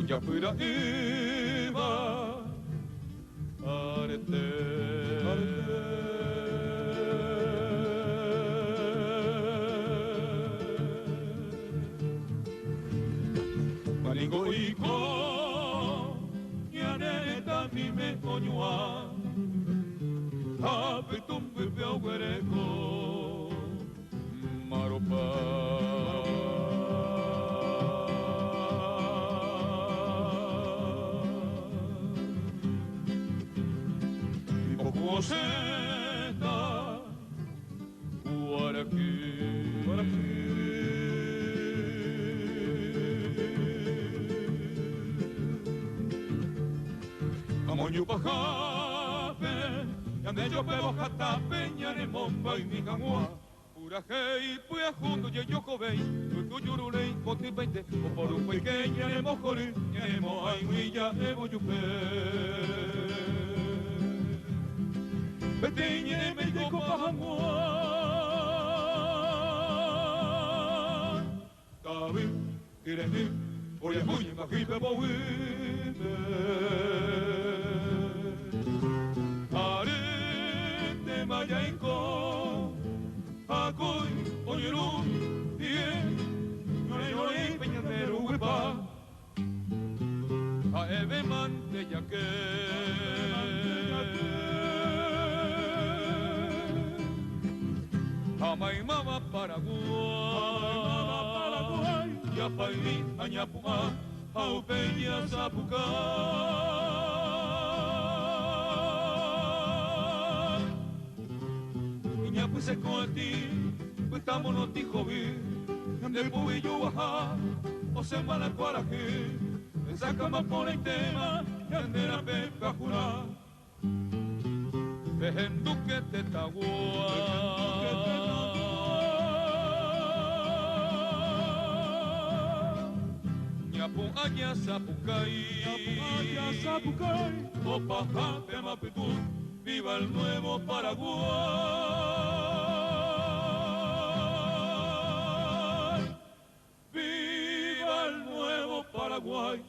ya fuera iba arete. Maringo iko yaneta mi me coñua ave tumbe peo guereko maropa. Coseta Guaraquí Amoño pajape Yande yo pebo jatape Ñane momba y mi camua Urajei puya junto ye yo jovei Tutu yurulei poti peite O por un pequeña ne mojori Ñane mo ay huilla evo yupe Betinye me dijo pahamua Tabi, kireni, oye huye majipe bowime Arete mayainko Akoy, oye lu, die Yore peñanero huepa A eve mante yaque Amay mama Paraguay, ya paili añapuma, aupeña zapuca. Iña pues se coati, pues estamos no tijovi, de puillo baja, o se mala cuaraje, saca más por el tema, y andera peca jura. Vejendo que te tagua. Ñapu aña sapucay, opa jape mapitu, viva el nuevo Paraguay, viva el nuevo Paraguay.